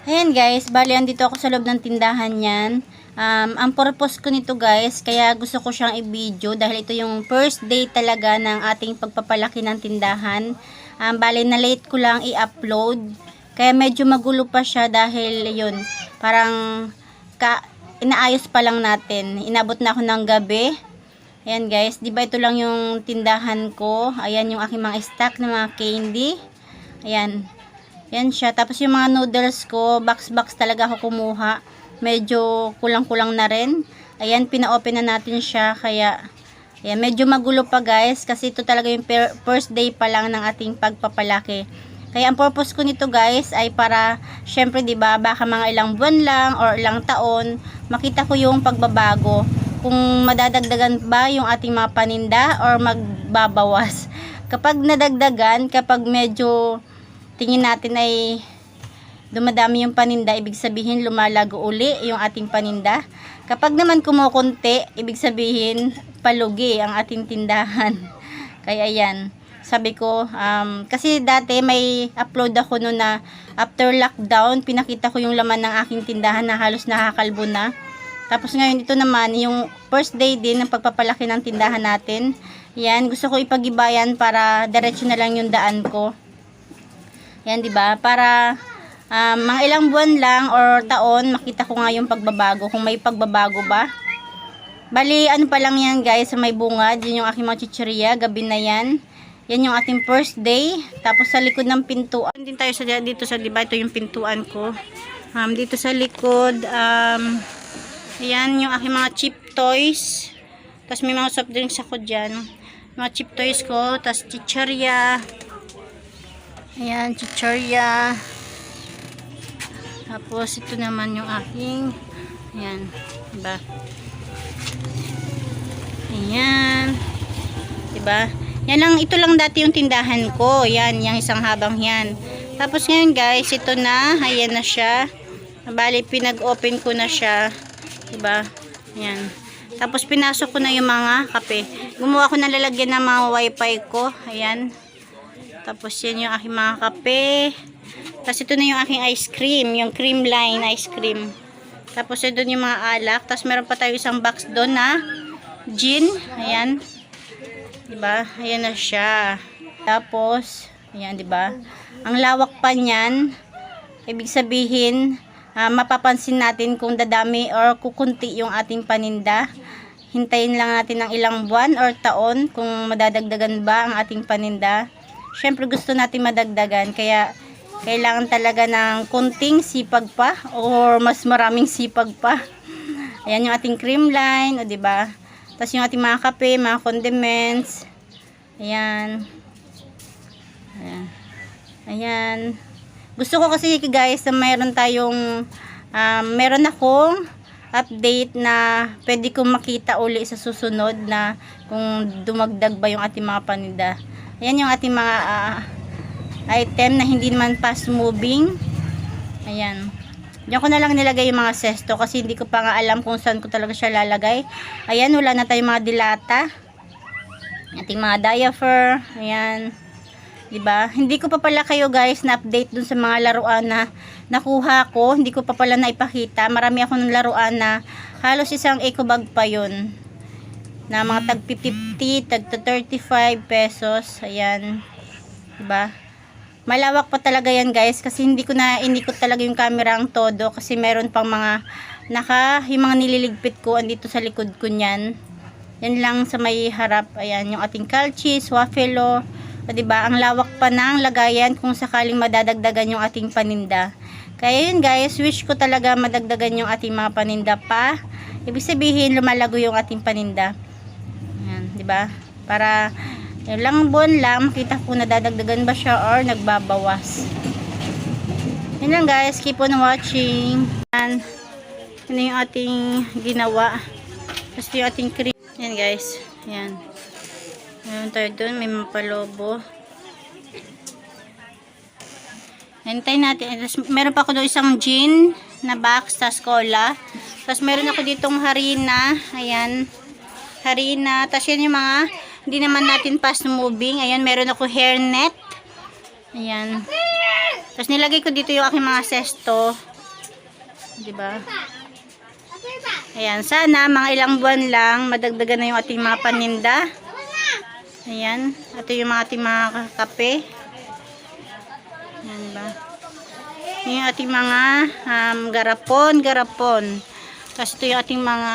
Ayan guys, bali andito ako sa loob ng tindahan yan. Ang purpose ko nito guys, kaya gusto ko siyang i-video dahil ito yung first day talaga ng ating pagpapalaki ng tindahan. Bali na late ko lang i-upload. Kaya medyo magulo pa siya dahil yun, parang inaayos pa lang natin. Inabot na ako ng gabi. Ayan guys, di ba ito lang yung tindahan ko. Ayan yung aking mga stock ng mga candy. Ayan. Yan siya. Tapos yung mga noodles ko, box talaga ako kumuha. Medyo kulang-kulang na rin. Ayan, pina-open na natin siya. Kaya, ayan, medyo magulo pa guys. Kasi ito talaga yung first day pa lang ng ating pagpapalaki. Kaya ang purpose ko nito guys ay para, syempre diba, baka mga ilang buwan lang or ilang taon, makita ko yung pagbabago. Kung madadagdagan ba yung ating mga paninda or magbabawas. Kapag nadagdagan, kapag medyo tingin natin ay dumadami yung paninda, ibig sabihin lumalago uli yung ating paninda. Kapag naman kumukunti, ibig sabihin palugi ang ating tindahan. Kaya yan, sabi ko, kasi dati may upload ako noon na after lockdown, pinakita ko yung laman ng aking tindahan na halos nakakalbo na. Tapos ngayon ito naman, yung first day din ng pagpapalaki ng tindahan natin. Yan, gusto ko ipagibayan para diretso na lang yung daan ko. Yan, di ba? Para mga ilang buwan lang or taon, makita ko nga yung pagbabago. Kung may pagbabago ba. Bali, ano pa lang yan guys, may bungad. Yun yung aking mga chichirya. Gabi na yan. Yan yung ating first day. Tapos sa likod ng pintuan. Din tayo dito sa, di ba? Ito yung pintuan ko. Dito sa likod, yan yung aking mga cheap toys. Tapos may mga soft drinks ako dyan. Mga cheap toys ko. Tapos chichirya. Ayan, chichirya. Tapos, ito naman yung aking, ayan, diba? Ayan. Diba? Yan lang, ito lang dati yung tindahan ko. Ayan, yung isang habang yan. Tapos ngayon guys, ito na. Ayan na siya. Bali, pinag-open ko na siya. Diba? Ayan. Tapos, pinasok ko na yung mga kape. Gumawa ko ng lalagyan ng mga wifi ko. Ayan. Tapos yan yung aking mga kape. Tapos ito na yung aking ice cream. Yung cream line ice cream. Tapos ito yung mga alak. Tapos meron pa tayo isang box doon na gin. Ayan. Diba? Ayan na siya. Tapos, ayan diba? Ang lawak pa niyan. Ibig sabihin, mapapansin natin kung dadami or kukunti yung ating paninda. Hintayin lang natin ng ilang buwan or taon kung madadagdagan ba ang ating paninda. Syempre gusto natin madagdagan, kaya kailangan talaga ng kunting sipag pa or mas maraming sipag pa. Ayan yung ating cream line, o diba? Tapos yung ating mga kape, mga condiments. Ayan. Ayan. Ayan. Gusto ko kasi guys na mayroon tayong meron akong update na pwede kong makita uli sa susunod na kung dumagdag ba yung ating mga paninda. Ayan yung ating mga item na hindi naman fast moving. Ayan. Diyan ko na lang nilagay yung mga sesto kasi hindi ko pa nga alam kung saan ko talaga siya lalagay. Ayan, wala na tayong mga dilata. Ating mga diaper. Ayan. Diba? Hindi ko pa pala kayo guys na update dun sa mga laruan na nakuha ko. Hindi ko pa pala naipakita. Marami ako ng laruan na halos isang eco bag pa yun. Na mga tag 50, tag 35 pesos. Ayan. Diba? Malawak pa talaga yan guys. Kasi hindi ko talaga yung camera ang todo. Kasi meron pang mga yung mga nililigpit ko andito sa likod ko nyan. Yan lang sa may harap. Ayan. Yung ating calchis, waffelo. O diba? Ang lawak pa ng lagayan kung sakaling madadagdagan yung ating paninda. Kaya yun guys. Wish ko talaga madagdagan yung ating mga paninda pa. Ibig sabihin lumalago yung ating paninda. Diba? Para ilang buwan lang makita ko nadadagdagan ba siya or nagbabawas. Yan lang guys, keep on watching. Yan yung ating ginawa. Tapos yung ating cream. Yan guys. Yan. Meron tayo doon, may mapalobo. Hintay natin. Tapos meron pa ako doon isang gin na box, tas cola. Tapos meron ako ditong harina. Ayan. Harina. Tapos yan yung mga hindi naman natin fast moving. Ayan, meron ako hairnet. Ayan. Tapos nilagay ko dito yung aking mga sesto. Diba? Ayan, sana mga ilang buwan lang madagdagan na yung ating mga paninda. Ayan, ito yung mga ating mga kape. Ayan ba? Yung ating mga garapon. Tapos ito yung ating mga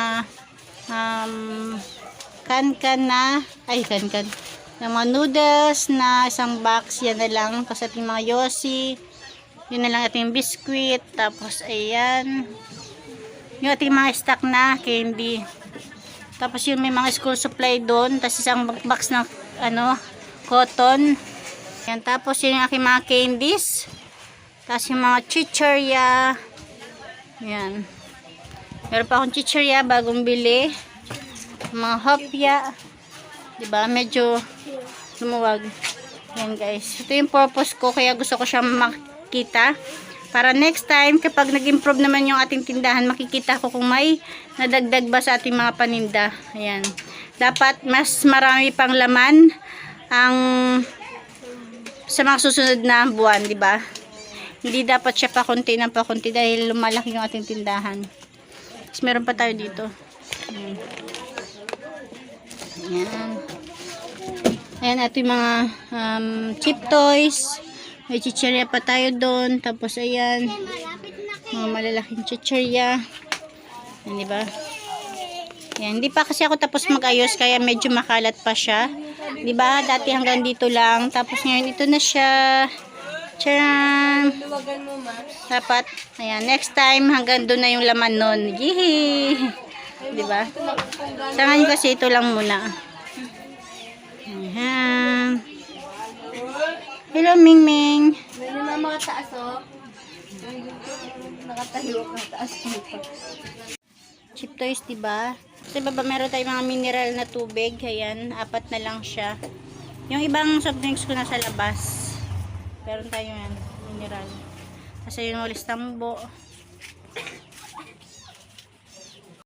kan-kan na, yung mga noodles na isang box, yan na lang. Tapos ating mga yosi, yun na lang ating biscuit. Tapos ayan, yung ating mga stock na candy. Tapos yun may mga school supply doon. Tapos isang box ng cotton. Ayan, tapos yun yung aking mga candies. Tapos yung mga chichirya. Ayan. Meron pa akong chichirya bagong bili. Mga hopya. Diba? Medyo lumuwag. Ayan guys. Ito yung purpose ko. Kaya gusto ko siya makita. Para next time, kapag nag-improve naman yung ating tindahan, makikita ko kung may nadagdag ba sa ating mga paninda. Ayan. Dapat mas marami pang laman ang sa mga susunod na buwan, di ba? Hindi dapat siya pakunti ng pakunti dahil lumalaki yung ating tindahan. Tapos meron pa tayo dito. Ayan. Ayan. Ayan, ito yung mga cheap toys. May chichirya pa tayo doon. Tapos ayan, mga malalaking chichirya. Ayan, diba? Ayan, hindi pa kasi ako tapos mag-ayos kaya medyo makalat pa siya. Diba? Dati hanggang dito lang. Tapos ngayon ito na siya. Tcharam! Dapat, ayan, next time hanggang doon na yung laman nun. Yee! Diba? Sa ngayon kasi ito lang muna. Ayan. Hello, Ming Ming. May mga taas, oh. Nakatayo ka taas dito. Cheap toys, diba? Sa baba meron tayong mga mineral na tubig. Ayan, 4 na lang siya. Yung ibang soft drinks ko nasa labas. Meron tayo yan, mineral. Kasi yung walis tambo.